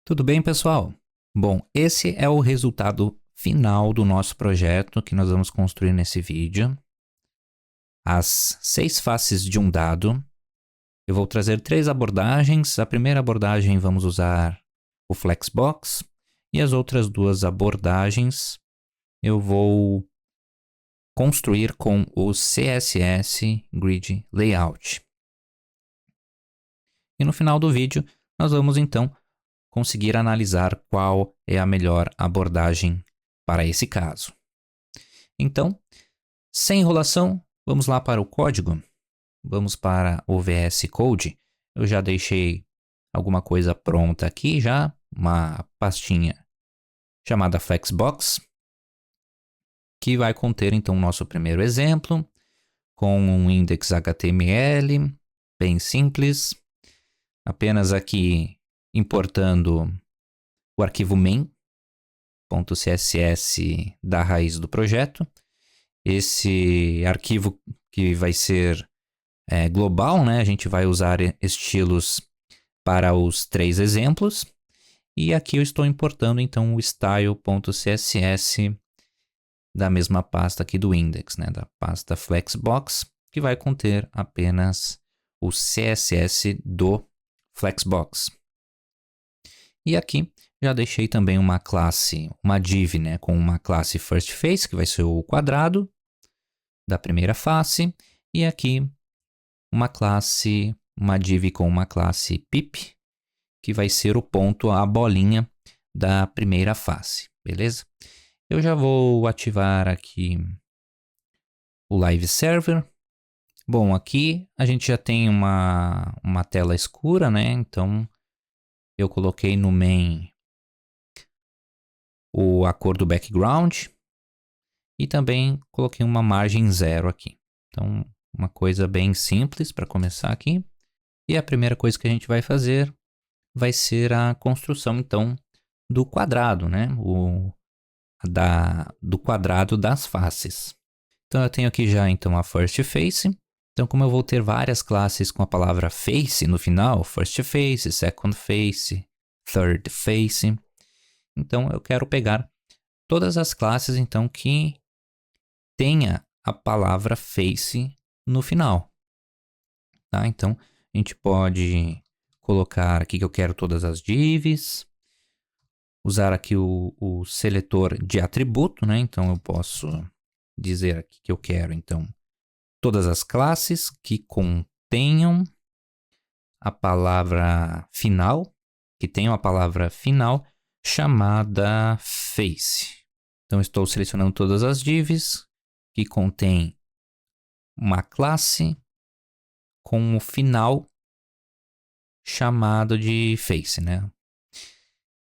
Tudo bem, pessoal? Bom, esse é o resultado final do nosso projeto que nós vamos construir nesse vídeo. As 6 faces de um dado. Eu vou trazer 3 abordagens. A primeira abordagem vamos usar o Flexbox e as outras 2 abordagens eu vou construir com o CSS Grid Layout. E no final do vídeo nós vamos então conseguir analisar qual é a melhor abordagem para esse caso. Então, sem enrolação, vamos lá para o código. Vamos para o VS Code. Eu já deixei alguma coisa pronta aqui já, uma pastinha chamada Flexbox, que vai conter então o nosso primeiro exemplo, com um index HTML, bem simples, apenas aqui importando o arquivo main.css da raiz do projeto. Esse arquivo que vai ser global, né? A gente vai usar estilos para os 3 exemplos. E aqui eu estou importando então o style.css da mesma pasta aqui do index, né? Da pasta Flexbox, que vai conter apenas o CSS do Flexbox. E aqui já deixei também uma classe, uma div, né, com uma classe firstFace, que vai ser o quadrado da primeira face, e aqui uma classe, uma div com uma classe pip, que vai ser o ponto, a bolinha da primeira face, beleza? Eu já vou ativar aqui o Live Server. Bom, aqui a gente já tem uma tela escura, né? Então eu coloquei no main a cor do background e também coloquei uma margem 0 aqui. Então, uma coisa bem simples para começar aqui. E a primeira coisa que a gente vai fazer vai ser a construção, então, do quadrado, né? Do quadrado das faces. Então, eu tenho aqui já, então, a first face. Então, como eu vou ter várias classes com a palavra face no final, first face, second face, third face, então eu quero pegar todas as classes, então, que tenha a palavra face no final. Tá? Então, a gente pode colocar aqui que eu quero todas as divs, usar aqui o seletor de atributo, né? Então, eu posso dizer aqui que eu quero, então, todas as classes que contenham a palavra final, que tenham a palavra final chamada face. Então, estou selecionando todas as divs que contém uma classe com o final chamado de face, né?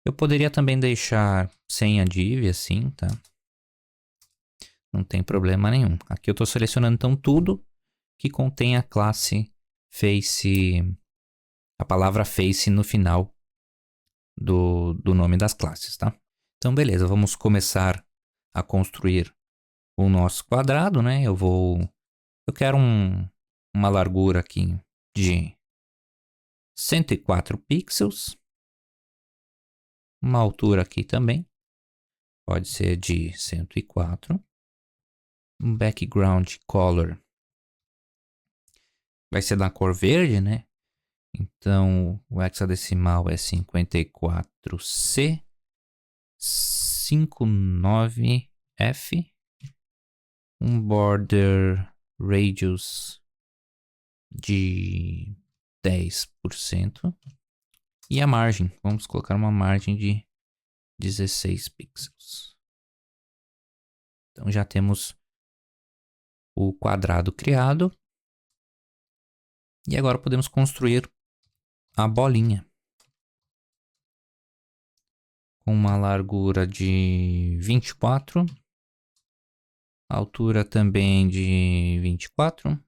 Eu poderia também deixar sem a div, assim, tá? Não tem problema nenhum. Aqui eu estou selecionando, então, tudo que contém a classe face, a palavra face no final do nome das classes, tá? Então, beleza, vamos começar a construir o nosso quadrado, né? Eu quero uma largura aqui de 104 pixels. Uma altura aqui também. Pode ser de 104. Um background color vai ser da cor verde, né? Então, o hexadecimal é 54C59F. Um border radius de 10%. E a margem, vamos colocar uma margem de 16 pixels. Então já temos o quadrado criado. E agora podemos construir a bolinha. Com uma largura de 24. Altura também de 24.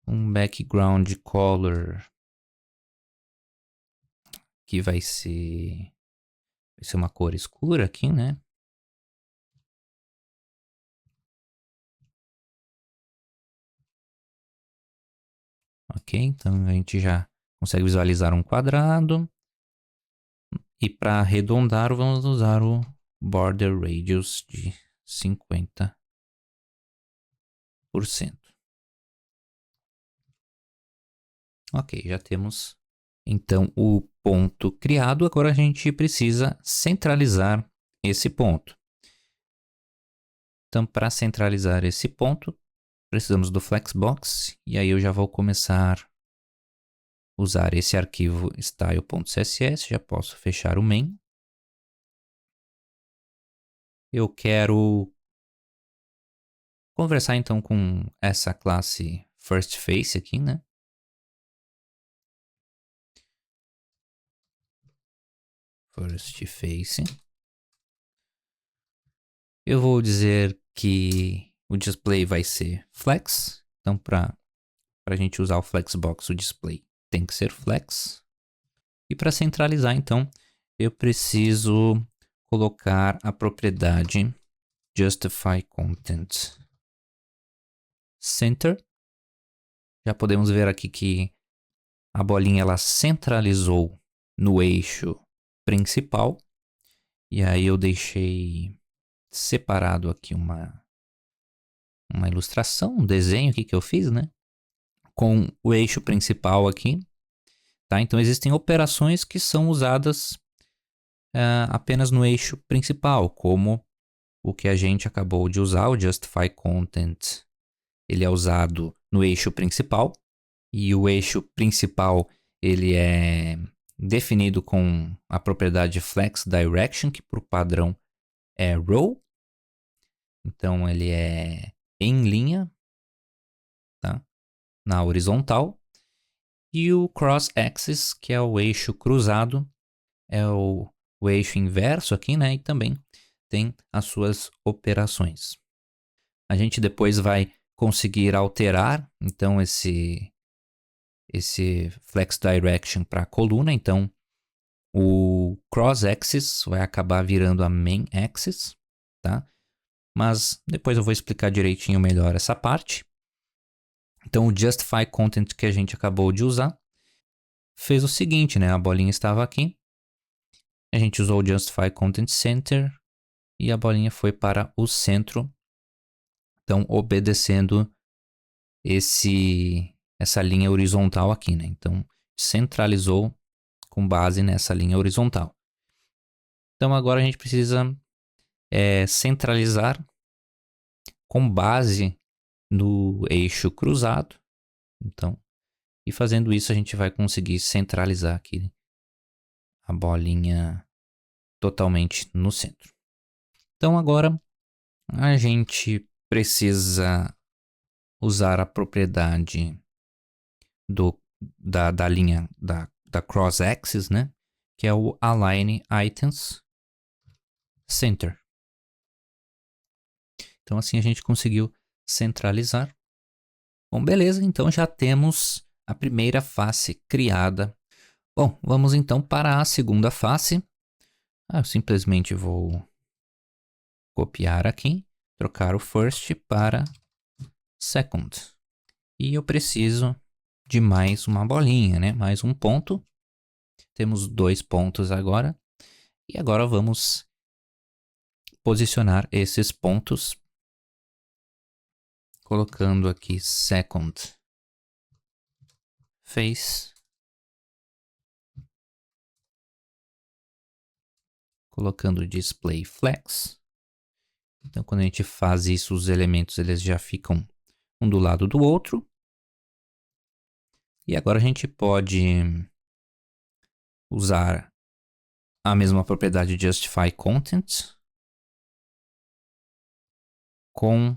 Um background color que vai ser uma cor escura aqui, né? Ok, então a gente já consegue visualizar um quadrado. E para arredondar, vamos usar o border radius de 50%. Ok, já temos então o ponto criado. Agora a gente precisa centralizar esse ponto. Então, para centralizar esse ponto, precisamos do Flexbox. E aí eu já vou começar a usar esse arquivo style.css. Já posso fechar o main. Eu quero conversar então com essa classe firstFace aqui, né? firstFace. Eu vou dizer que o display vai ser flex. Então, para a gente usar o Flexbox, o display tem que ser flex. E para centralizar, então, eu preciso colocar a propriedade justify content center. Já podemos ver aqui que a bolinha ela centralizou no eixo principal. E aí eu deixei separado aqui uma ilustração, um desenho aqui que eu fiz, né? Com o eixo principal aqui. Tá? Então existem operações que são usadas apenas no eixo principal, como o que a gente acabou de usar, o justify content. Ele é usado no eixo principal. E o eixo principal ele é definido com a propriedade flex direction, que por padrão é row. Então ele é em linha, tá? Na horizontal. E o cross axis, que é o eixo cruzado, é o eixo inverso aqui, né? E também tem as suas operações. A gente depois vai conseguir alterar, então, esse flex direction para a coluna. Então, o cross axis vai acabar virando a main axis, tá? Mas depois eu vou explicar direitinho melhor essa parte. Então, o justify content que a gente acabou de usar fez o seguinte, né? A bolinha estava aqui. A gente usou o justify content center e a bolinha foi para o centro. Então, obedecendo essa linha horizontal aqui, né? Então, centralizou com base nessa linha horizontal. Então, agora a gente precisa centralizar com base no eixo cruzado. Então, e fazendo isso, a gente vai conseguir centralizar aqui a bolinha totalmente no centro. Então, agora a gente precisa usar a propriedade da linha da cross axis, né? Que é o align items center. Então assim a gente conseguiu centralizar. Bom, beleza, então já temos a primeira face criada. Bom, vamos então para a segunda face. Eu simplesmente vou copiar aqui, trocar o first para second. E eu preciso de mais uma bolinha, né? Mais um ponto. Temos 2 pontos agora. E agora vamos posicionar esses pontos colocando aqui second face, colocando display flex. Então, quando a gente faz isso, os elementos eles já ficam um do lado do outro. E agora a gente pode usar a mesma propriedade justify content com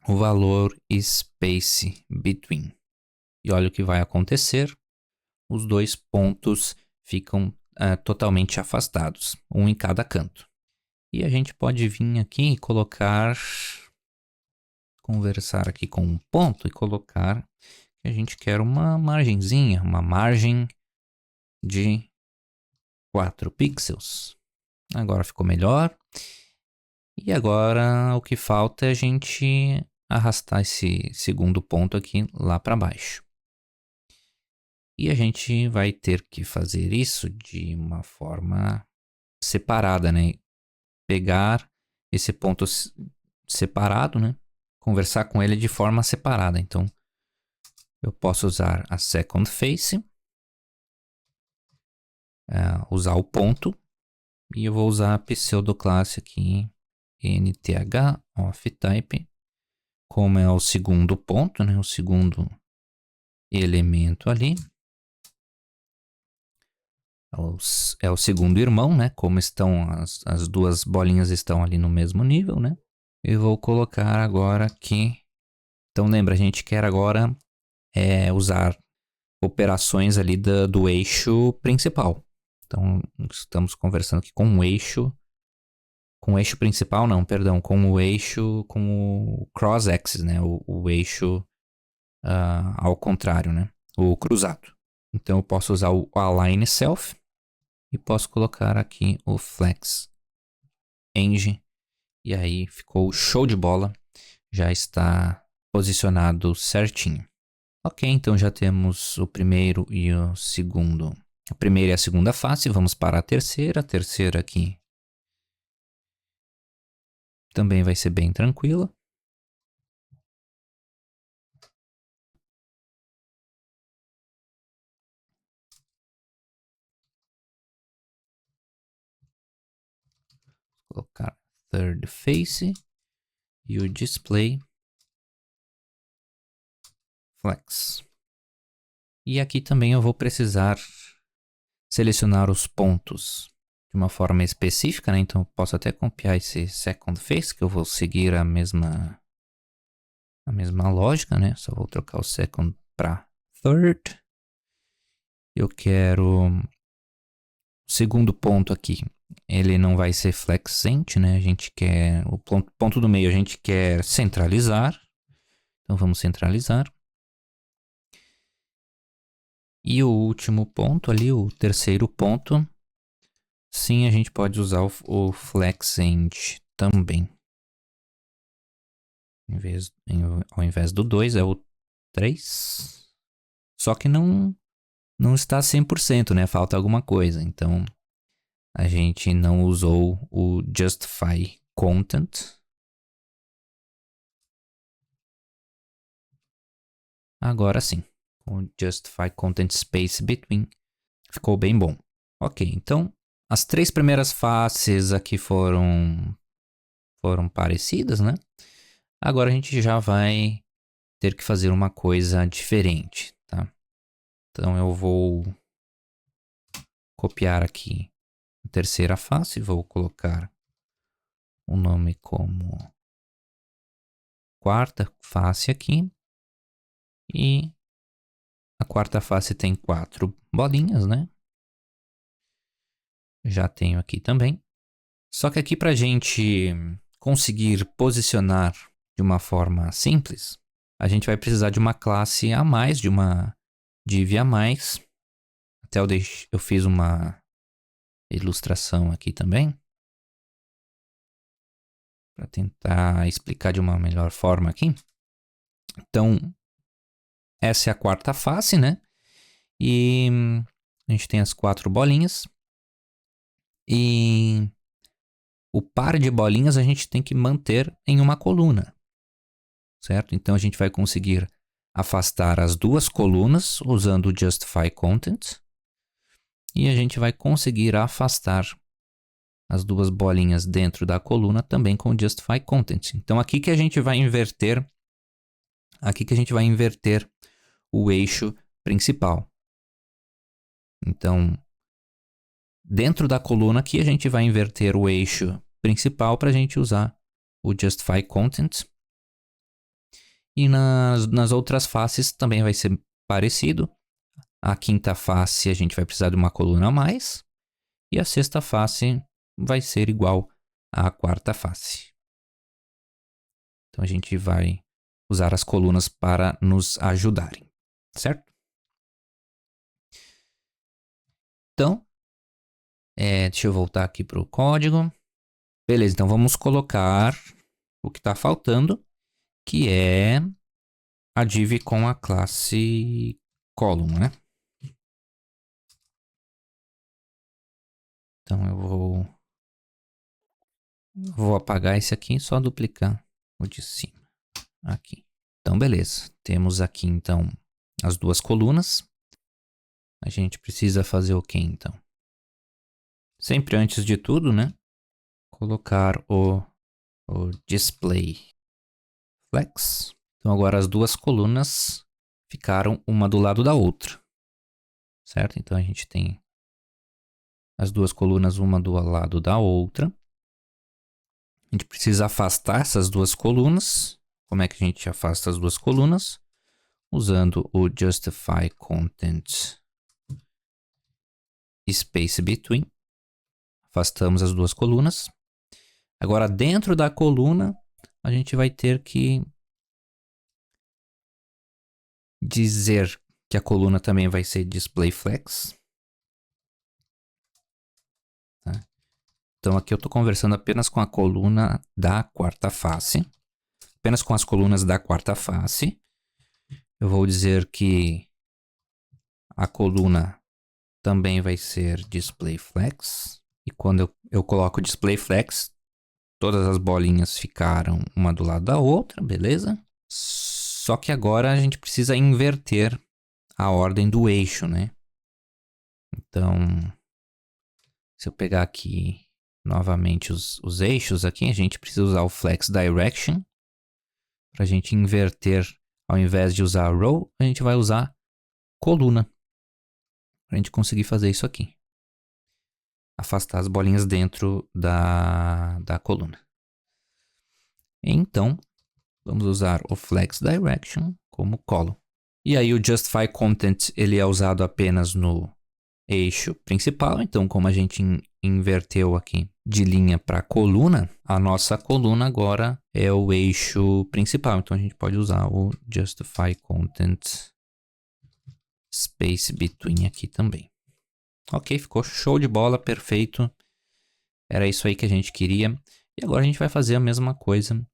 o valor space between. E olha o que vai acontecer. Os 2 pontos ficam totalmente afastados, um em cada canto. E a gente pode vir aqui e conversar aqui com um ponto e colocar que a gente quer uma margenzinha, uma margem de 4 pixels. Agora ficou melhor. E agora o que falta é a gente arrastar esse segundo ponto aqui lá para baixo. E a gente vai ter que fazer isso de uma forma separada, né? Pegar esse ponto separado, né? Conversar com ele de forma separada. Então, eu posso usar a second face, usar o ponto, e eu vou usar a pseudoclasse aqui, nth of type, como é o segundo ponto, né? O segundo elemento ali. É o segundo irmão, né? Como estão as duas bolinhas estão ali no mesmo nível, né? Eu vou colocar agora aqui. Então lembra, a gente quer agora usar operações ali do eixo principal. Então estamos conversando aqui com o eixo principal, não, perdão, com o cross-axis, né? O eixo ao contrário, né? O cruzado. Então eu posso usar o align self e posso colocar aqui o flex eng, e aí ficou show de bola, já está posicionado certinho. Ok, então já temos o primeiro e o segundo. A primeira e a segunda face, vamos para a terceira. A terceira aqui também vai ser bem tranquila. Vou colocar third face e o display flex. E aqui também eu vou precisar selecionar os pontos de uma forma específica, né? Então eu posso até copiar esse second face, que eu vou seguir a mesma lógica, né? Só vou trocar o second para third. Eu quero o segundo ponto aqui. Ele não vai ser flexent, né? A gente quer o ponto do meio, a gente quer centralizar. Então vamos centralizar. E o último ponto ali, o terceiro ponto, sim, a gente pode usar o flexent também. Ao invés do 2 é o 3. Só que não está 100%, né? Falta alguma coisa. Então, a gente não usou o justify content. Agora sim, o justify content space between ficou bem bom. Ok, então as três primeiras faces aqui foram parecidas, né? Agora a gente já vai ter que fazer uma coisa diferente, tá? Então eu vou copiar aqui a terceira face, vou colocar o nome como quarta face aqui. E a quarta face tem 4 bolinhas, né? Já tenho aqui também. Só que aqui para a gente conseguir posicionar de uma forma simples, a gente vai precisar de uma classe a mais, de uma div a mais. Até eu fiz uma ilustração aqui também, para tentar explicar de uma melhor forma aqui. Então, essa é a quarta face, né? E a gente tem as 4 bolinhas. E o par de bolinhas a gente tem que manter em uma coluna, certo? Então a gente vai conseguir afastar as duas colunas usando o justify content. E a gente vai conseguir afastar as duas bolinhas dentro da coluna também com o justify content. Então aqui que a gente vai inverter o eixo principal. Então, dentro da coluna aqui a gente vai inverter o eixo principal para a gente usar o justify content. E nas outras faces também vai ser parecido. A quinta face a gente vai precisar de uma coluna a mais. E a sexta face vai ser igual à quarta face. Então a gente vai usar as colunas para nos ajudarem, certo? Então, deixa eu voltar aqui para o código. Beleza, então vamos colocar o que está faltando, que é a div com a classe column, né? Então eu vou apagar esse aqui e só duplicar o de cima. Aqui. Então, beleza. Temos aqui, então, as duas colunas. A gente precisa fazer o que, então? Sempre antes de tudo, né? Colocar o display flex. Então, agora as duas colunas ficaram uma do lado da outra. Certo? Então, a gente tem as duas colunas uma do lado da outra. A gente precisa afastar essas duas colunas. Como é que a gente afasta as duas colunas? Usando o justify content space between. Afastamos as duas colunas. Agora, dentro da coluna, a gente vai ter que dizer que a coluna também vai ser display flex. Tá? Então, aqui eu estou conversando apenas com a coluna da quarta face. Apenas com as colunas da quarta face. Eu vou dizer que a coluna também vai ser display flex. E quando eu coloco display flex, todas as bolinhas ficaram uma do lado da outra, beleza? Só que agora a gente precisa inverter a ordem do eixo, né? Então, se eu pegar aqui novamente os eixos aqui, a gente precisa usar o flex direction para a gente inverter. Ao invés de usar row, a gente vai usar coluna para a gente conseguir fazer isso aqui. Afastar as bolinhas dentro da coluna. Então, vamos usar o flex direction como column. E aí o justify content ele é usado apenas no eixo principal. Então, como a gente inverteu aqui de linha para coluna, a nossa coluna agora é o eixo principal. Então, a gente pode usar o justify content space between aqui também. Ok, ficou show de bola, perfeito. Era isso aí que a gente queria. E agora a gente vai fazer a mesma coisa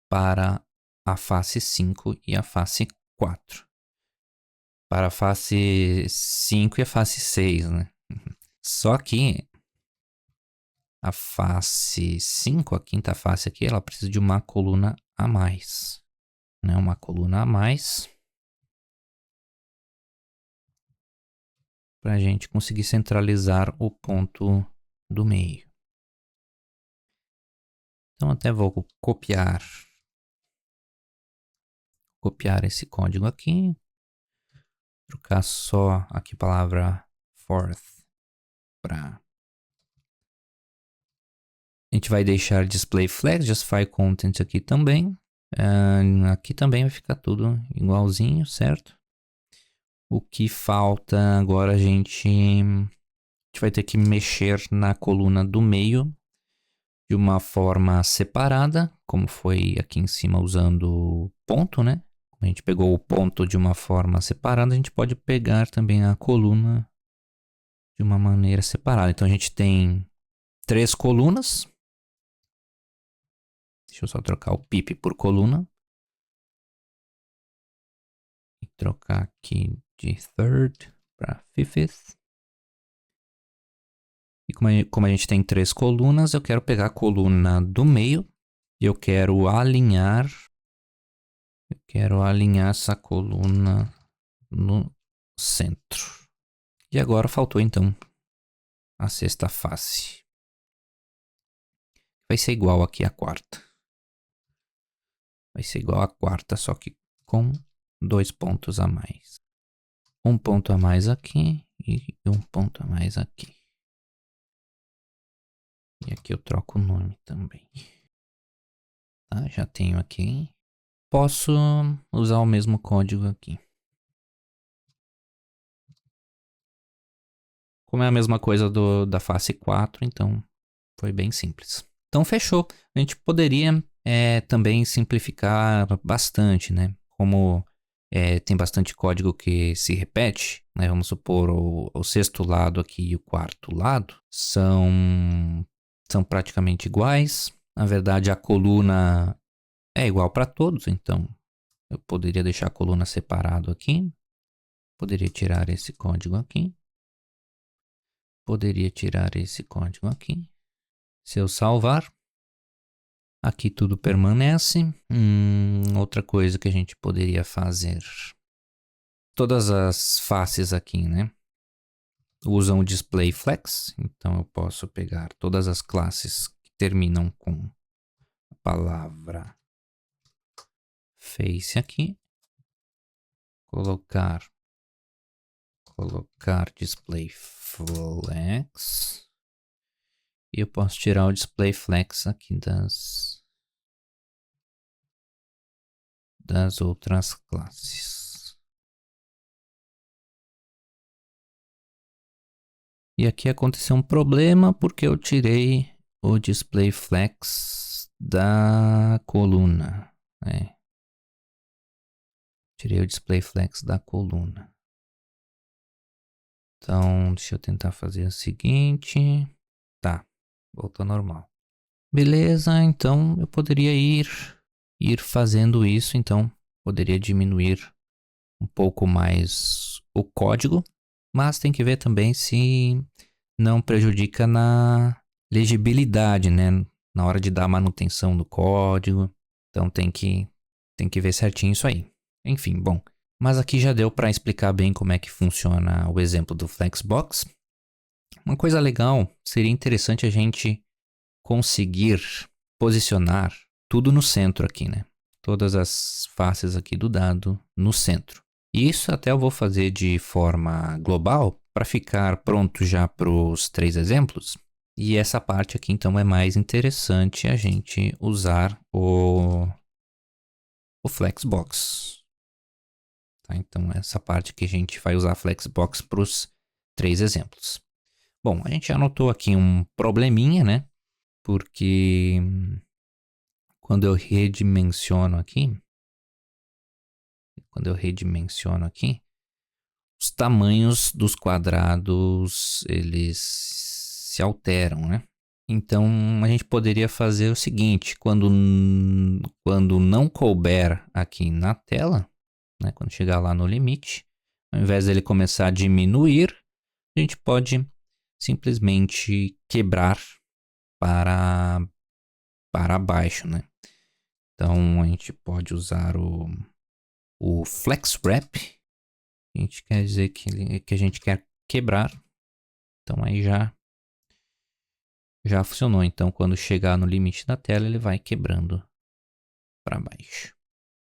para a face 5 e a face 4. Para a face 5 e a face 6, né? Só que a face 5, a quinta face aqui, ela precisa de uma coluna a mais. Né? Uma coluna a mais. Para a gente conseguir centralizar o ponto do meio. Então até vou copiar esse código aqui. Trocar só aqui a palavra fourth para... A gente vai deixar display flex, justify content aqui também. Aqui também vai ficar tudo igualzinho, certo? O que falta agora a gente vai ter que mexer na coluna do meio de uma forma separada, como foi aqui em cima usando ponto, né? A gente pegou o ponto de uma forma separada, a gente pode pegar também a coluna de uma maneira separada. Então a gente tem 3 colunas. Deixa eu só trocar o pip por coluna. E trocar aqui de third para fifth. E como a gente tem 3 colunas, eu quero pegar a coluna do meio. E eu quero alinhar essa coluna no centro. E agora faltou então a sexta face. Vai ser igual aqui à quarta. Vai ser igual à quarta, só que com 2 pontos a mais. Um ponto a mais aqui e um ponto a mais aqui. E aqui eu troco o nome também. Tá, já tenho aqui. Posso usar o mesmo código aqui. Como é a mesma coisa da face 4, então foi bem simples. Então fechou. A gente poderia também simplificar bastante, né? Como tem bastante código que se repete, né? Vamos supor o sexto lado aqui e o quarto lado são praticamente iguais. Na verdade, a coluna é igual para todos, então eu poderia deixar a coluna separado aqui. Poderia tirar esse código aqui. poderia tirar esse código aqui. Se eu salvar, aqui tudo permanece. Outra coisa que a gente poderia fazer. Todas as faces aqui, né? Usam o display flex. Então eu posso pegar todas as classes que terminam com a palavra face aqui. Colocar display flex. E eu posso tirar o display flex aqui das outras classes. E aqui aconteceu um problema porque eu tirei o display flex da coluna. Tirei o display flex da coluna. Então, deixa eu tentar fazer o seguinte. Tá, voltou ao normal. Beleza, então eu poderia ir fazendo isso. Então, poderia diminuir um pouco mais o código. Mas tem que ver também se não prejudica na legibilidade, né? Na hora de dar manutenção do código. Então tem que ver certinho isso aí. Enfim, bom. Mas aqui já deu para explicar bem como é que funciona o exemplo do Flexbox. Uma coisa legal, seria interessante a gente conseguir posicionar tudo no centro aqui, né? Todas as faces aqui do dado no centro. E isso até eu vou fazer de forma global para ficar pronto já para os 3 exemplos. E essa parte aqui então é mais interessante a gente usar o Flexbox. Tá? Então essa parte que a gente vai usar a Flexbox para os 3 exemplos. Bom, a gente anotou aqui um probleminha, né? Porque quando eu redimensiono aqui, os tamanhos dos quadrados, eles se alteram, né? Então, a gente poderia fazer o seguinte, quando não couber aqui na tela, né, quando chegar lá no limite, ao invés dele começar a diminuir, a gente pode simplesmente quebrar para baixo, né? Então, a gente pode usar o flex wrap. A gente quer dizer que a gente quer quebrar. Então, aí já funcionou. Então, quando chegar no limite da tela, ele vai quebrando para baixo.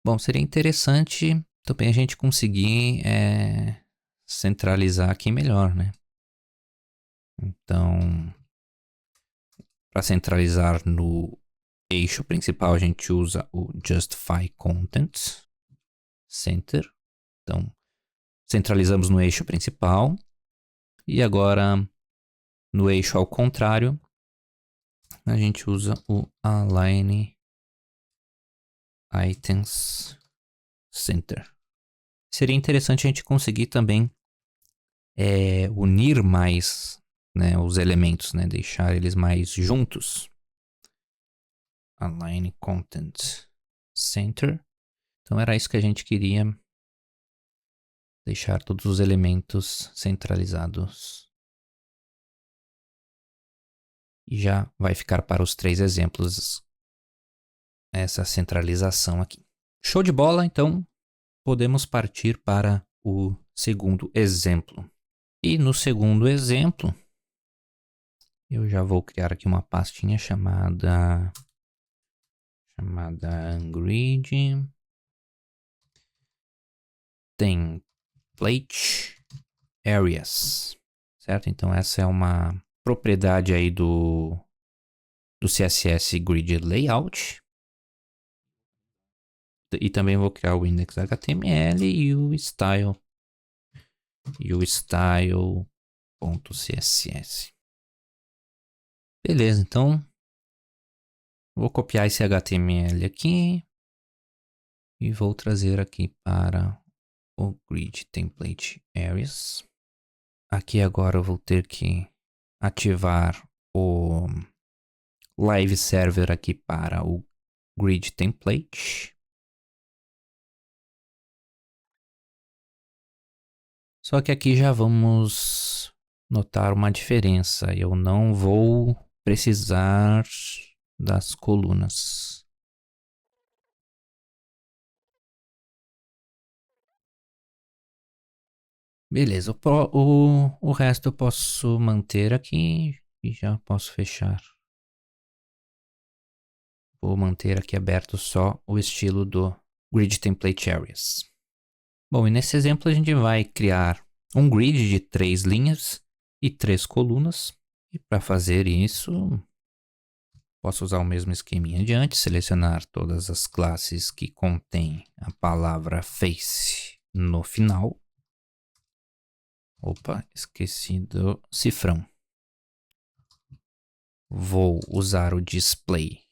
Bom, seria interessante também a gente conseguir centralizar aqui melhor, né? Então, para centralizar no eixo principal, a gente usa o Justify Content Center. Então, centralizamos no eixo principal. E agora, no eixo ao contrário, a gente usa o Align Items Center. Seria interessante a gente conseguir também unir mais, né, os elementos, né, deixar eles mais juntos. Align Content Center. Então era isso que a gente queria, deixar todos os elementos centralizados. E já vai ficar para os 3 exemplos essa centralização aqui. Show de bola, então podemos partir para o segundo exemplo. E no segundo exemplo, eu já vou criar aqui uma pastinha chamada Grid Template Areas, certo? Então essa é uma propriedade aí do CSS Grid Layout. E também vou criar o index HTML e o style.css. Beleza, então vou copiar esse HTML aqui e vou trazer aqui para o Grid Template Areas. Aqui agora eu vou ter que ativar o Live Server aqui para o Grid Template. Só que aqui já vamos notar uma diferença. Eu não vou precisar das colunas. Beleza, o resto eu posso manter aqui e já posso fechar. Vou manter aqui aberto só o estilo do Grid Template Areas. Bom, e nesse exemplo a gente vai criar um grid de 3 linhas e 3 colunas. E para fazer isso, posso usar o mesmo esqueminha de antes, selecionar todas as classes que contêm a palavra face no final. Opa, esqueci do cifrão. Vou usar o display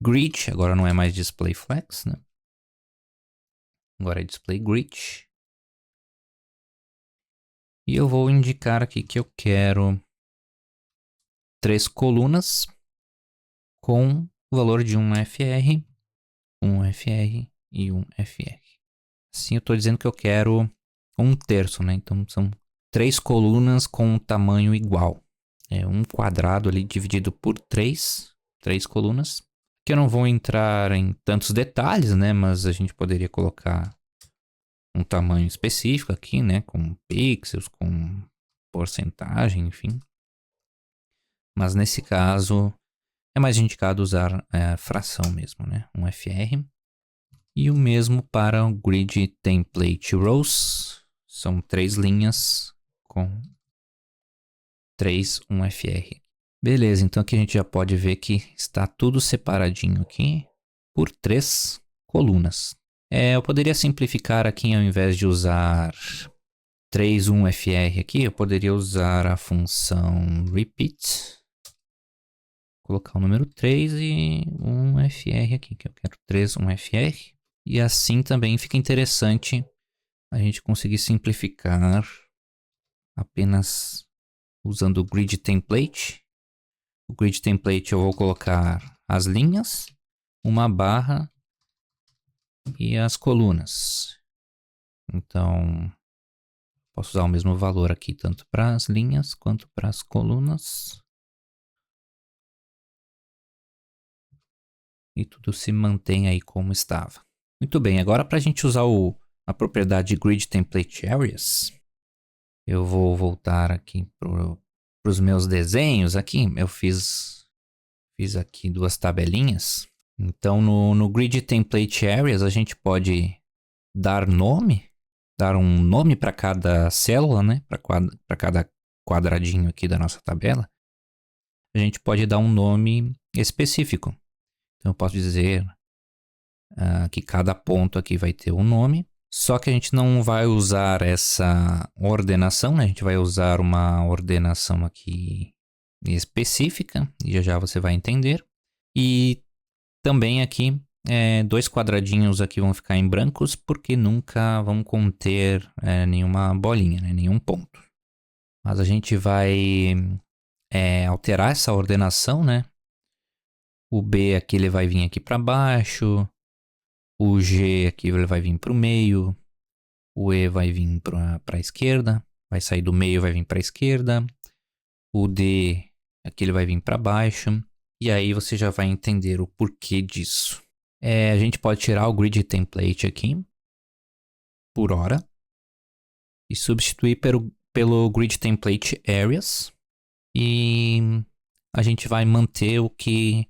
grid, agora não é mais display flex, né? Agora é display grid. E eu vou indicar aqui que eu quero 3 colunas com o valor de 1 FR, 1 FR e 1 FR. Assim eu estou dizendo que eu quero 1/3, né? Então são 3 colunas com um tamanho igual. É um quadrado ali dividido por 3 colunas. Que eu não vou entrar em tantos detalhes, né? Mas a gente poderia colocar um tamanho específico aqui, né? Com pixels, com porcentagem, enfim. Mas nesse caso é mais indicado usar fração mesmo, né? Um FR. E o mesmo para o Grid Template Rows. São 3 linhas com 3 1FR. Beleza, então aqui a gente já pode ver que está tudo separadinho aqui por 3 colunas. Eu poderia simplificar aqui, ao invés de usar 3 1FR aqui, eu poderia usar a função repeat. Colocar o número 3 e 1FR aqui, que eu quero 3 1FR. E assim também fica interessante a gente conseguir simplificar apenas usando o Grid Template. O Grid Template eu vou colocar as linhas, uma barra e as colunas. Então, posso usar o mesmo valor aqui, tanto para as linhas quanto para as colunas. E tudo se mantém aí como estava. Muito bem, agora para a gente usar a propriedade Grid Template Areas, eu vou voltar aqui para os meus desenhos. Aqui eu fiz aqui 2 tabelinhas. Então no Grid Template Areas a gente pode dar um nome para cada célula, né? Para cada quadradinho aqui da nossa tabela. A gente pode dar um nome específico. Então eu posso dizer que cada ponto aqui vai ter um nome. Só que a gente não vai usar essa ordenação, né? A gente vai usar uma ordenação aqui específica, e já já você vai entender. E também aqui, 2 quadradinhos aqui vão ficar em brancos, porque nunca vão conter nenhuma bolinha, né? Nenhum ponto. Mas a gente vai alterar essa ordenação, né? O B aqui ele vai vir aqui para baixo. O G aqui ele vai vir para o meio. O E vai vir para a esquerda. Vai sair do meio, vai vir para a esquerda. O D aqui ele vai vir para baixo. E aí você já vai entender o porquê disso. A gente pode tirar o Grid Template aqui. Por hora. E substituir pelo Grid Template Areas. E a gente vai manter o que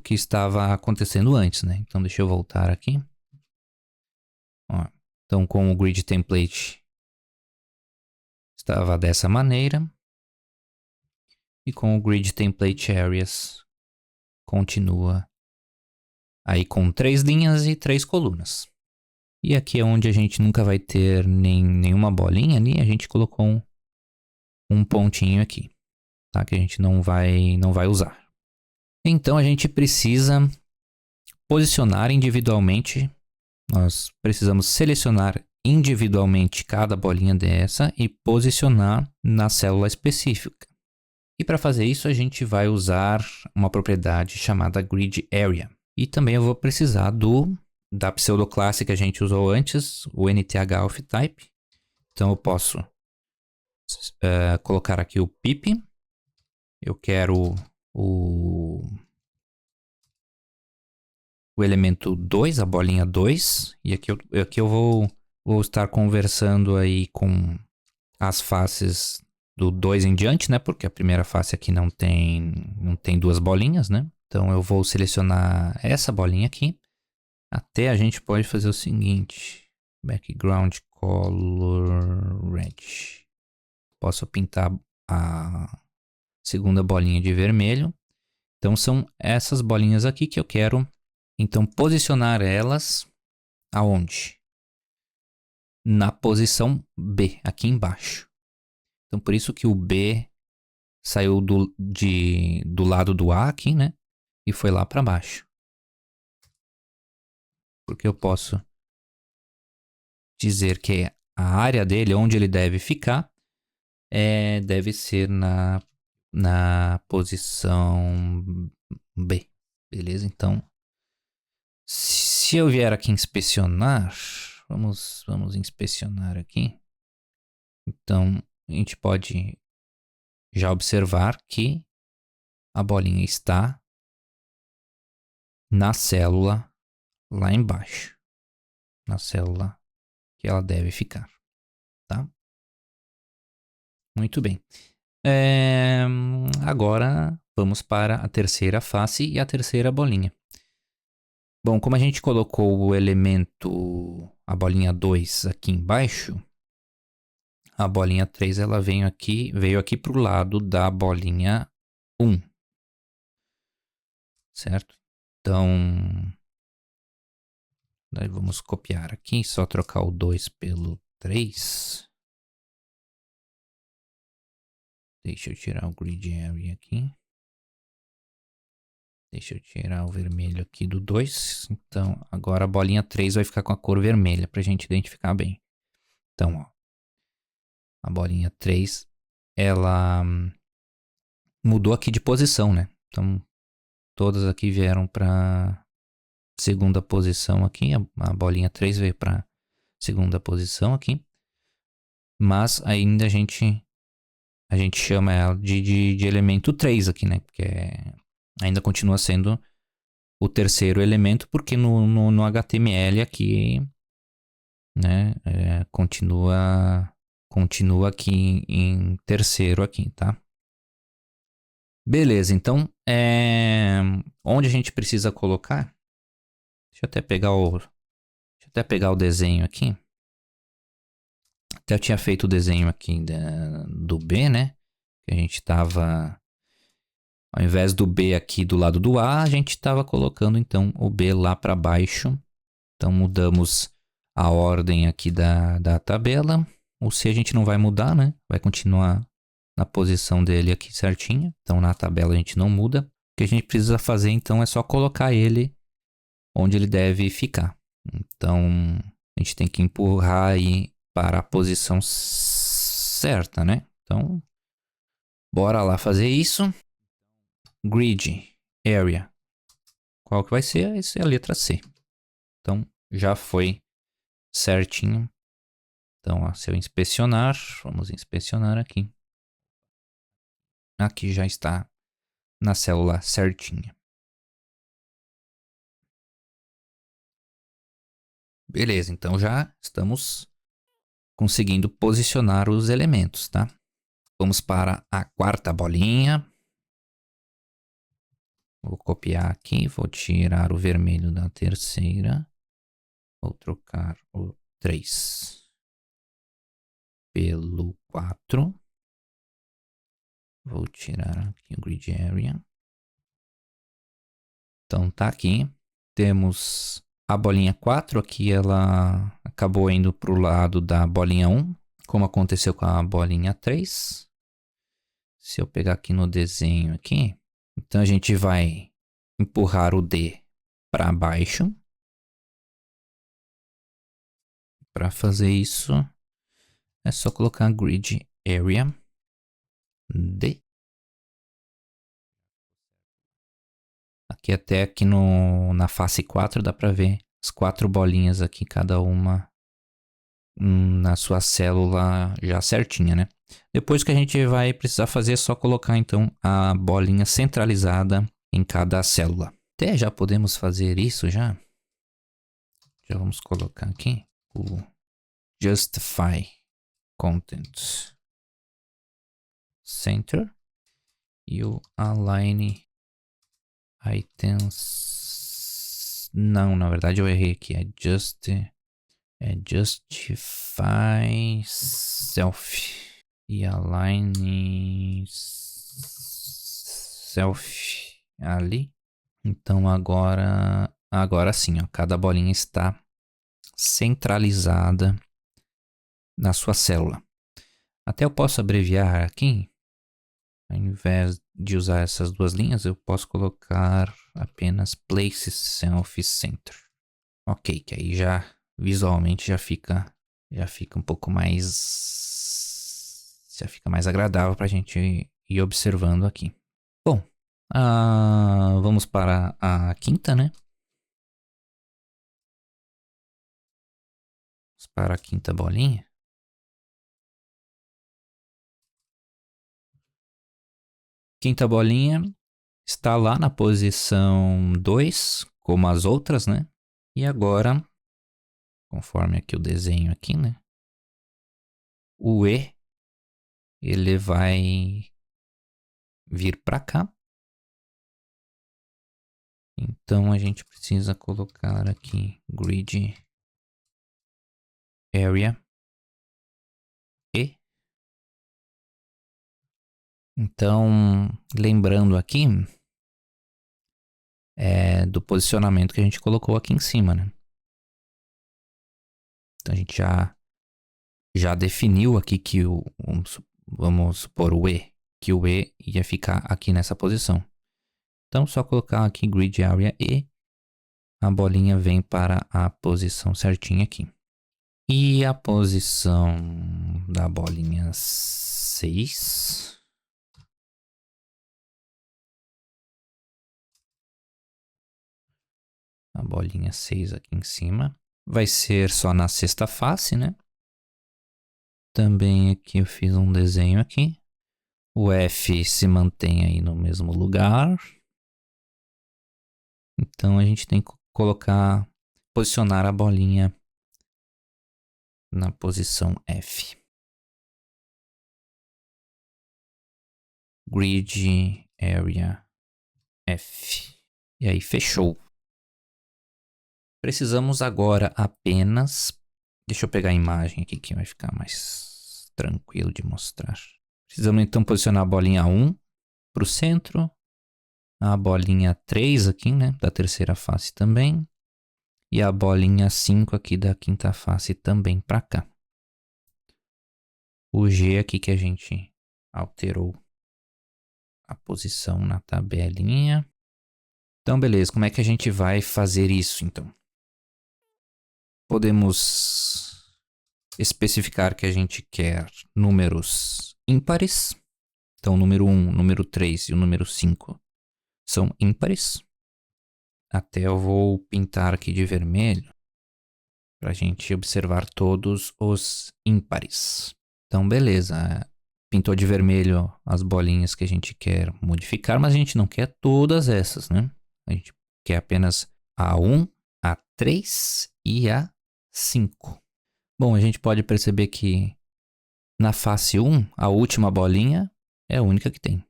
estava acontecendo antes, né? Então, deixa eu voltar aqui. Ó, então, com o Grid Template estava dessa maneira. E com o Grid Template Areas continua aí com 3 linhas e 3 colunas. E aqui é onde a gente nunca vai ter nenhuma bolinha ali. A gente colocou um pontinho aqui, tá? Que a gente não vai usar. Então, a gente precisa posicionar individualmente. Nós precisamos selecionar individualmente cada bolinha dessa e posicionar na célula específica. E para fazer isso, a gente vai usar uma propriedade chamada Grid Area. E também eu vou precisar da pseudoclasse que a gente usou antes, o NTH of Type. Então eu posso colocar aqui o pip. Eu quero o elemento 2, a bolinha 2. E aqui eu vou estar conversando aí com as faces do 2 em diante, né? Porque a primeira face aqui não tem duas bolinhas, né? Então eu vou selecionar essa bolinha aqui. Até a gente pode fazer o seguinte. Background color red. Posso pintar a segunda bolinha de vermelho. Então são essas bolinhas aqui que eu quero, então, posicionar elas aonde? Na posição B, aqui embaixo. Então por isso que o B saiu do lado do A aqui, né? E foi lá para baixo. Porque eu posso dizer que a área dele, onde ele deve ficar, deve ser na posição B. Beleza? Então, se eu vier aqui inspecionar, vamos inspecionar aqui. Então, a gente pode já observar que a bolinha está na célula lá embaixo. Na célula que ela deve ficar, tá? Muito bem. Agora vamos para a terceira face e a terceira bolinha. Bom, como a gente colocou o elemento, a bolinha 2 aqui embaixo, a bolinha 3 ela veio aqui para o lado da bolinha 1. Certo? Então, daí vamos copiar aqui, só trocar o 2 pelo 3. Deixa eu tirar o grid area aqui. Deixa eu tirar o vermelho aqui do 2. Então, agora a bolinha 3 vai ficar com a cor vermelha para a gente identificar bem. Então, ó, a bolinha 3, ela mudou aqui de posição, né? Então, todas aqui vieram para segunda posição aqui. A bolinha 3 veio para segunda posição aqui. Mas ainda a gente chama ela de elemento 3 aqui, né? Porque ainda continua sendo o terceiro elemento, porque no HTML aqui, né? Continua aqui em terceiro aqui, tá? Beleza, então, onde a gente precisa colocar? Deixa eu até pegar o desenho aqui. Até eu tinha feito o desenho aqui do B, né? Que a gente estava, ao invés do B aqui do lado do A, a gente estava colocando então o B lá para baixo. Então mudamos a ordem aqui da tabela. O C a gente não vai mudar, né? Vai continuar na posição dele aqui certinho. Então na tabela a gente não muda. O que a gente precisa fazer então é só colocar ele onde ele deve ficar. Então a gente tem que empurrar aí para a posição certa, né? Então, bora lá fazer isso. Grid Area. Qual que vai ser? Essa é a letra C. Então, já foi certinho. Então, ó, se eu inspecionar, vamos inspecionar aqui. Aqui já está na célula certinha. Beleza, então já estamos conseguindo posicionar os elementos, tá? Vamos para a quarta bolinha. Vou copiar aqui, vou tirar o vermelho da terceira. Vou trocar o 3 pelo 4. Vou tirar aqui o grid area. Então tá aqui. Temos a bolinha 4 aqui, ela acabou indo para o lado da bolinha 1, como aconteceu com a bolinha 3. Se eu pegar aqui no desenho aqui, então a gente vai empurrar o D para baixo. Para fazer isso, é só colocar grid area D. Aqui até aqui na face 4 dá para ver as 4 bolinhas aqui, cada uma na sua célula já certinha, né? Depois que a gente vai precisar fazer é só colocar então a bolinha centralizada em cada célula. Até já podemos fazer isso já. Já vamos colocar aqui o Justify Content Center e o Align Items. Não, na verdade eu errei aqui. É Justify Self e Align Self ali. Então agora sim, ó, cada bolinha está centralizada na sua célula. Até eu posso abreviar aqui. Ao invés de usar essas duas linhas, eu posso colocar apenas Place Self Center. Ok, que aí já visualmente já fica um pouco mais... já fica mais agradável para a gente ir observando aqui. Bom, vamos para a quinta, né? Vamos para a quinta bolinha. Quinta bolinha está lá na posição 2, como as outras, né? E agora, conforme aqui o desenho aqui, né? O E, ele vai vir para cá. Então a gente precisa colocar aqui Grid Area E. Então, lembrando aqui do posicionamento que a gente colocou aqui em cima, né? Então a gente já definiu aqui que vamos supor que o E ia ficar aqui nessa posição. Então só colocar aqui Grid Area E, a bolinha vem para a posição certinha aqui. E a posição da bolinha 6... a bolinha 6 aqui em cima. Vai ser só na sexta face, né? Também aqui eu fiz um desenho aqui. O F se mantém aí no mesmo lugar. Então a gente tem que posicionar a bolinha na posição F. Grid Area F. E aí fechou. Precisamos agora apenas... Deixa eu pegar a imagem aqui que vai ficar mais tranquilo de mostrar. Precisamos então posicionar a bolinha 1 para o centro. A bolinha 3 aqui, né? Da terceira face também. E a bolinha 5 aqui da quinta face também para cá. O G aqui que a gente alterou a posição na tabelinha. Então, beleza. Como é que a gente vai fazer isso, então? Podemos especificar que a gente quer números ímpares. Então, o número 1, o número 3 e o número 5 são ímpares. Até eu vou pintar aqui de vermelho para a gente observar todos os ímpares. Então, beleza. Pintou de vermelho as bolinhas que a gente quer modificar, mas a gente não quer todas essas, né? A gente quer apenas a 1, a 3 e a 5. Bom, a gente pode perceber que na face 1, a última bolinha é a única que tem.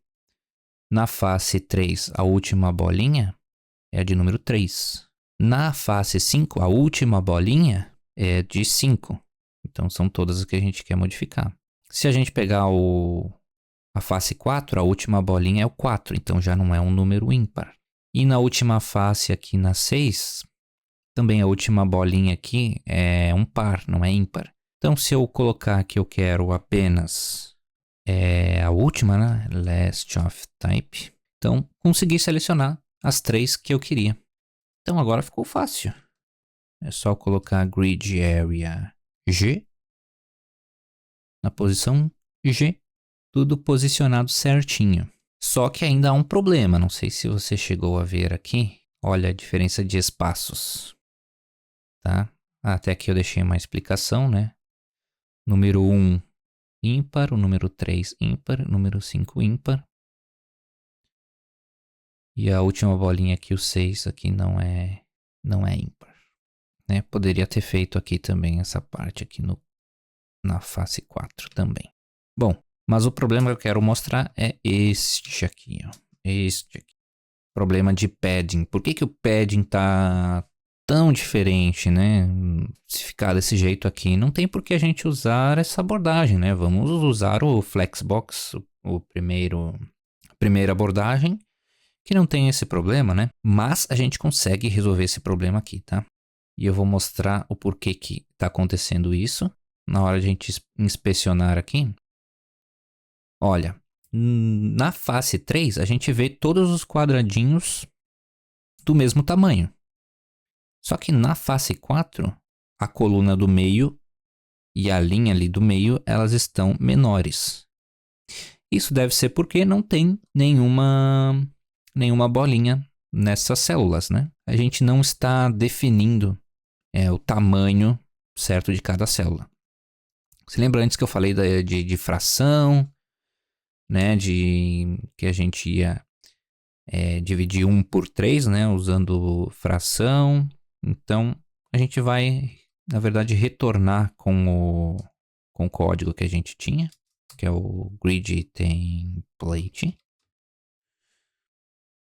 Na face 3, a última bolinha é a de número 3. Na face 5, a última bolinha é de 5. Então, são todas as que a gente quer modificar. Se a gente pegar a face 4, a última bolinha é o 4. Então, já não é um número ímpar. E na última face aqui na 6, também a última bolinha aqui é um par, não é ímpar. Então, se eu colocar que eu quero apenas a última, né? Last of type. Então, consegui selecionar as 3 que eu queria. Então, agora ficou fácil. É só colocar Grid Area G na posição G. Tudo posicionado certinho. Só que ainda há um problema. Não sei se você chegou a ver aqui. Olha a diferença de espaços. Tá? Até aqui eu deixei uma explicação, né? Número 1, ímpar. O número 3, ímpar. O número 5, ímpar. E a última bolinha aqui, o 6, aqui não é ímpar. Né? Poderia ter feito aqui também essa parte aqui na face 4 também. Bom, mas o problema que eu quero mostrar é este aqui, ó. Este aqui. Problema de padding. Por que o padding tá tão diferente, né? Se ficar desse jeito aqui, não tem por que a gente usar essa abordagem, né? Vamos usar o Flexbox, a primeira abordagem, que não tem esse problema, né? Mas a gente consegue resolver esse problema aqui, tá? E eu vou mostrar o porquê que tá acontecendo isso na hora de a gente inspecionar aqui. Olha, na face 3, a gente vê todos os quadradinhos do mesmo tamanho. Só que na face 4, a coluna do meio e a linha ali do meio, elas estão menores. Isso deve ser porque não tem nenhuma bolinha nessas células, né? A gente não está definindo o tamanho certo de cada célula. Você lembra antes que eu falei de fração, né? De que a gente ia dividir 1 por 3, né? Usando fração. Então, a gente vai, na verdade, retornar com o código que a gente tinha, que é o grid template,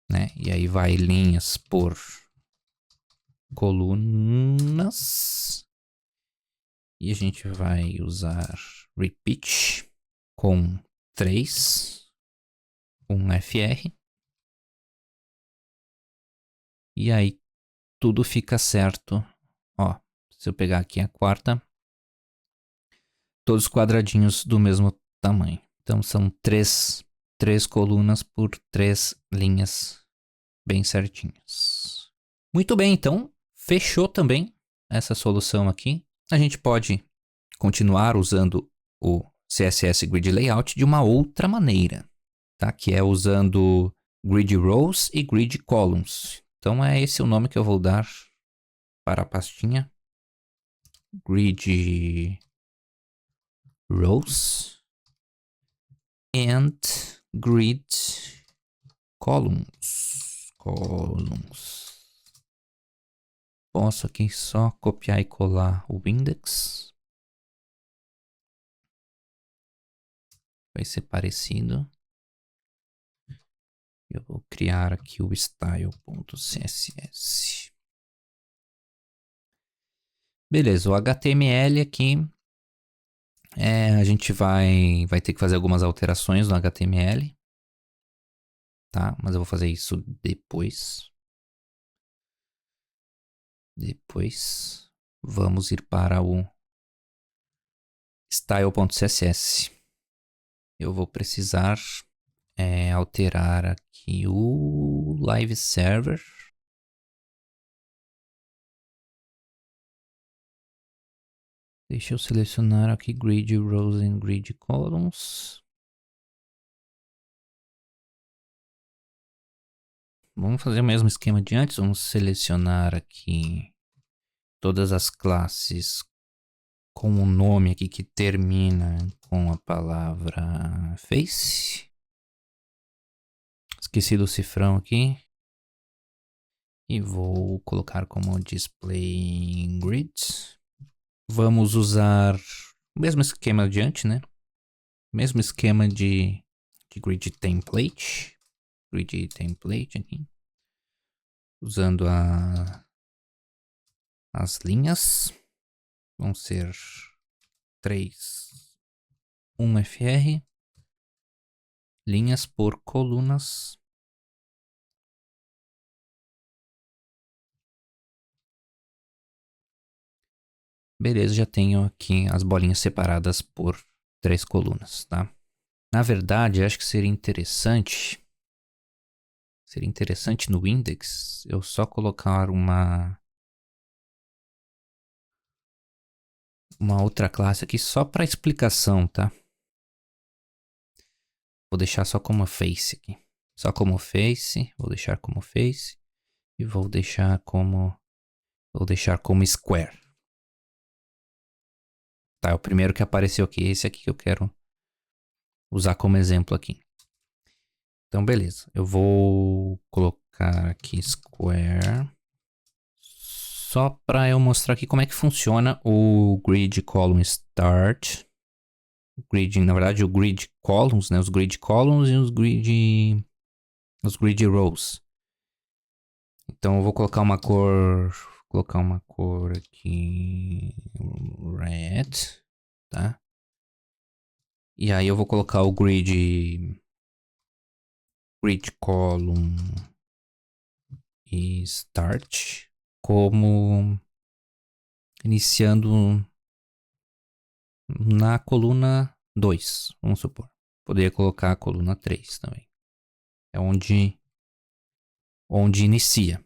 né? E aí vai linhas por colunas. E a gente vai usar repeat com 3, um FR. E aí tudo fica certo. Ó, se eu pegar aqui a quarta, todos os quadradinhos do mesmo tamanho. Então são três colunas por 3 linhas bem certinhas. Muito bem, então fechou também essa solução aqui. A gente pode continuar usando o CSS Grid Layout de uma outra maneira, tá? Que é usando Grid Rows e Grid Columns. Então é esse o nome que eu vou dar para a pastinha. Grid Rows and Grid Columns. Posso aqui só copiar e colar o index. Vai ser parecido. Eu vou criar aqui o style.css. Beleza, o HTML aqui, a gente vai ter que fazer algumas alterações no HTML, tá? Mas eu vou fazer isso depois. Depois, vamos ir para o style.css. Eu vou precisar alterar aqui o live server. Deixa eu selecionar aqui Grid Rows and Grid Columns. Vamos fazer o mesmo esquema de antes. Vamos selecionar aqui todas as classes com o nome aqui que termina com a palavra face. Esqueci do cifrão aqui. E vou colocar como display grid. Vamos usar o mesmo esquema de antes, né? Mesmo esquema de grid template. Grid template aqui. Usando as linhas. Vão ser 3, 1 FR. Linhas por colunas. Beleza, já tenho aqui as bolinhas separadas por 3 colunas, tá? Na verdade, acho que seria interessante no index eu só colocar uma outra classe aqui só para explicação, tá? Vou deixar só como face aqui. Só como face, vou deixar como face e vou deixar como square. Tá, é o primeiro que apareceu aqui. Esse aqui que eu quero usar como exemplo aqui. Então, beleza. Eu vou colocar aqui square. Só para eu mostrar aqui como é que funciona o grid column start. O grid, na verdade, o grid columns, né? Os grid columns e os grid rows. Então eu vou colocar uma cor, aqui red, tá? E aí eu vou colocar o grid column e start como iniciando na coluna 2, vamos supor. Poderia colocar a coluna 3 também. É onde inicia.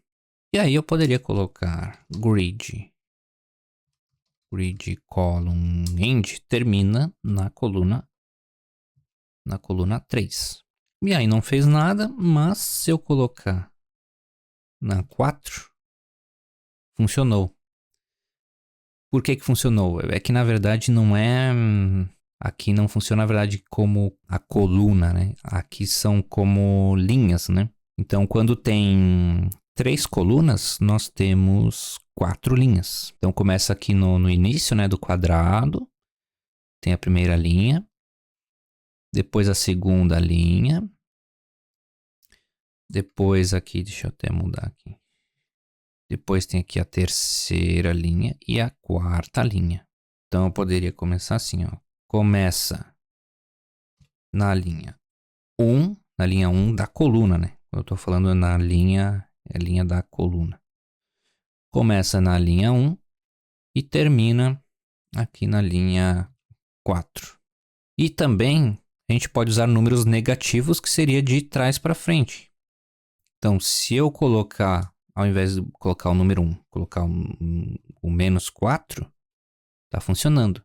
E aí eu poderia colocar grid column end termina na coluna 3. E aí não fez nada, mas se eu colocar na 4, funcionou. Por que funcionou? É que na verdade não é... Aqui não funciona na verdade como a coluna, né? Aqui são como linhas, né? Então quando tem 3 colunas, nós temos 4 linhas. Então começa aqui no início, né, do quadrado. Tem a primeira linha. Depois a segunda linha. Depois aqui, deixa eu até mudar aqui. Depois tem aqui a terceira linha e a quarta linha. Então eu poderia começar assim, ó. Começa na linha 1, na linha 1 da coluna, né? Eu tô falando na linha, é a linha da coluna. Começa na linha 1 e termina aqui na linha 4. E também a gente pode usar números negativos, que seria de trás para frente. Então, se eu colocar, ao invés de colocar o número 1, colocar o menos 4, tá funcionando.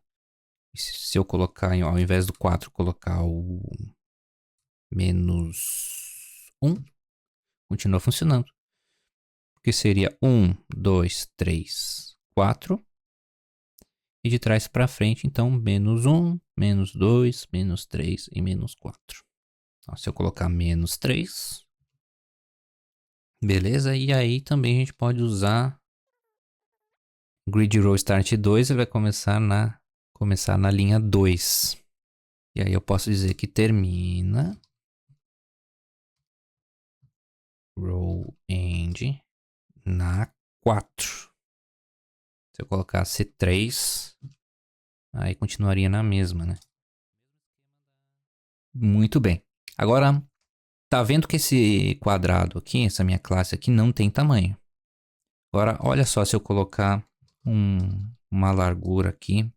E se eu colocar, ao invés do 4, colocar o menos 1, continua funcionando. Porque seria 1, 2, 3, 4. E de trás para frente, então, menos 1, menos 2, menos 3 e menos 4. Então, se eu colocar menos 3, beleza? E aí também a gente pode usar Grid Row Start 2, ele vai começar na linha 2. E aí eu posso dizer que termina Row End na 4. Se eu colocar C3, aí continuaria na mesma, né? Muito bem. Agora, tá vendo que esse quadrado aqui, essa minha classe aqui, não tem tamanho. Agora, olha só se eu colocar uma largura aqui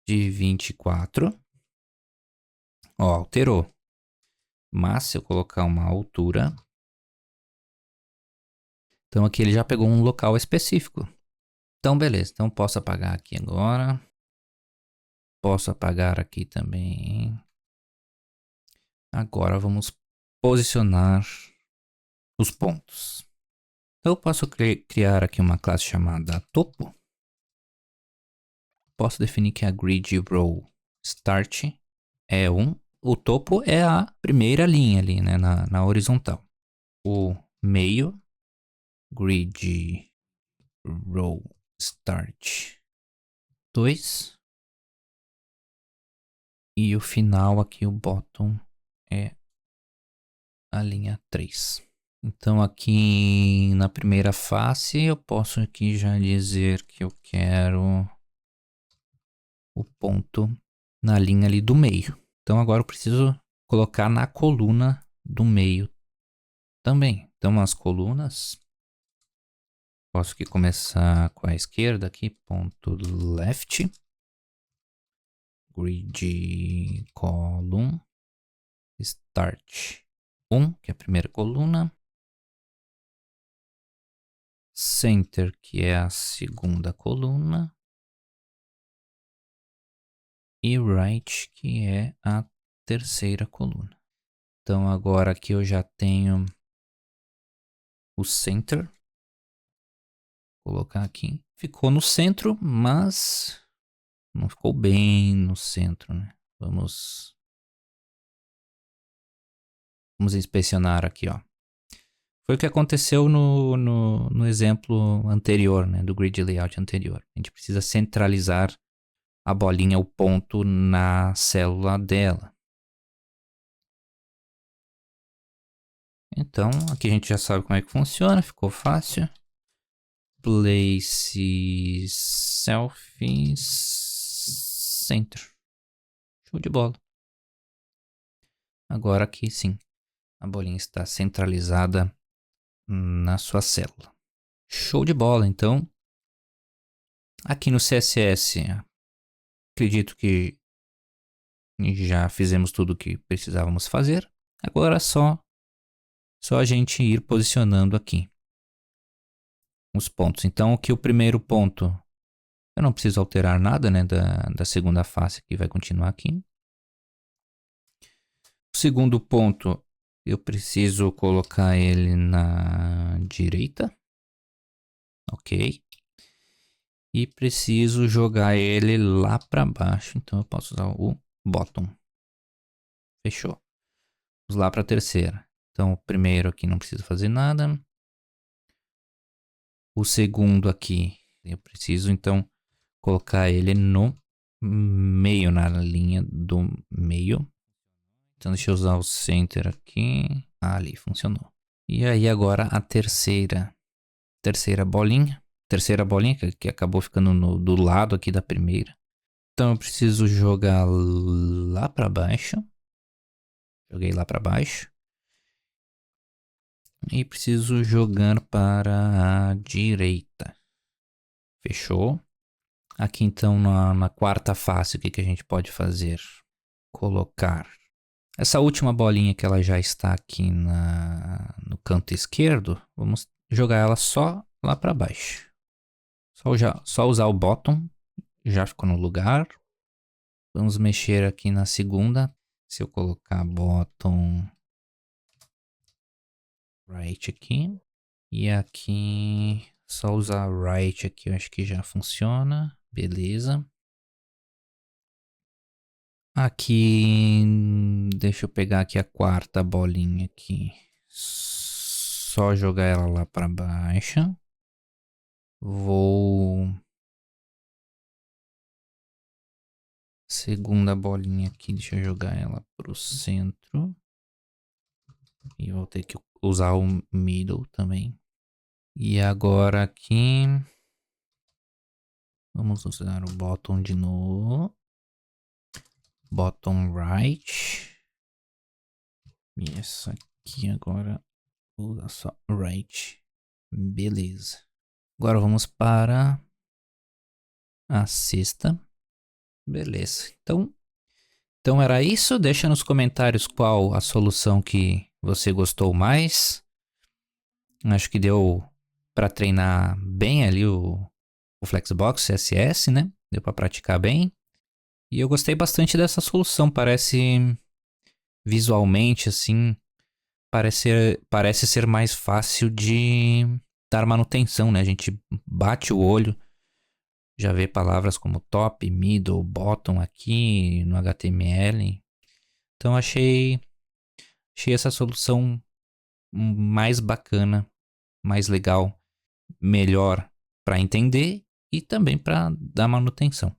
de 24. Ó, alterou. Mas se eu colocar uma altura... Então aqui ele já pegou um local específico. Então beleza, então posso apagar aqui agora. Posso apagar aqui também. Agora vamos posicionar os pontos. Então eu posso criar aqui uma classe chamada topo. Posso definir que a grid row start é 1. O topo é a primeira linha ali, né, na horizontal. O meio, grid row start 2. E o final aqui, o bottom, é a linha 3. Então aqui na primeira face eu posso aqui já dizer que eu quero o ponto na linha ali do meio. Então agora eu preciso colocar na coluna do meio também. Então as colunas, posso aqui começar com a esquerda aqui, ponto left, grid column, start 1, que é a primeira coluna, center, que é a segunda coluna, e right, que é a terceira coluna. Então agora aqui eu já tenho o center. Vou colocar aqui. Ficou no centro, mas Não ficou bem no centro, né? Vamos inspecionar aqui, ó. Foi o que aconteceu no exemplo anterior, né? Do grid layout anterior. A gente precisa centralizar a bolinha, o ponto na célula dela. Então, aqui a gente já sabe como é que funciona, ficou fácil. Place selfie center. Show de bola. Agora aqui sim, a bolinha está centralizada na sua célula. Show de bola, então. Aqui no CSS, acredito que já fizemos tudo o que precisávamos fazer. Agora é só a gente ir posicionando aqui os pontos. Então, aqui o primeiro ponto, eu não preciso alterar nada, né, da segunda face que vai continuar aqui. O segundo ponto, eu preciso colocar ele na direita. Ok. E preciso jogar ele lá para baixo. Então eu posso usar o bottom. Fechou. Vamos lá para a terceira. Então o primeiro aqui não precisa fazer nada. O segundo aqui, eu preciso então colocar ele no meio, na linha do meio. Então deixa eu usar o center aqui. Ali, funcionou. E aí agora a terceira bolinha. Terceira bolinha que acabou ficando do lado aqui da primeira. Então eu preciso jogar lá para baixo. Joguei lá para baixo. E preciso jogar para a direita. Fechou. Aqui então na quarta face, o que a gente pode fazer? Colocar essa última bolinha que ela já está aqui no canto esquerdo. Vamos jogar ela só lá para baixo. Só usar o bottom. Já ficou no lugar. Vamos mexer aqui na segunda. Se eu colocar bottom right aqui. E aqui, só usar right aqui, eu acho que já funciona. Beleza. Aqui, deixa eu pegar aqui a quarta bolinha aqui. Só jogar ela lá para baixo. Vou... Segunda bolinha aqui, deixa eu jogar ela pro centro. E vou ter que usar o middle também. E agora aqui, vamos usar o bottom de novo. Bottom right. E essa aqui agora, vou usar só right. Beleza. Agora vamos para a sexta. Beleza. Então era isso. Deixa nos comentários qual a solução que você gostou mais. Acho que deu para treinar bem ali o Flexbox CSS, né? Deu para praticar bem. E eu gostei bastante dessa solução. Parece visualmente assim, parece ser mais fácil de dar manutenção, né? A gente bate o olho, já vê palavras como top, middle, bottom aqui no HTML. Então achei essa solução mais bacana, mais legal, melhor para entender e também para dar manutenção.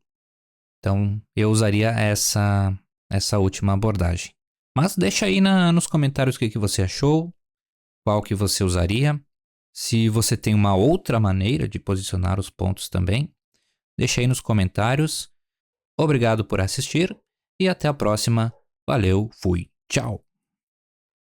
Então eu usaria essa última abordagem. Mas deixa aí nos comentários o que você achou, qual que você usaria. Se você tem uma outra maneira de posicionar os pontos também, deixa aí nos comentários. Obrigado por assistir e até a próxima. Valeu, fui, tchau!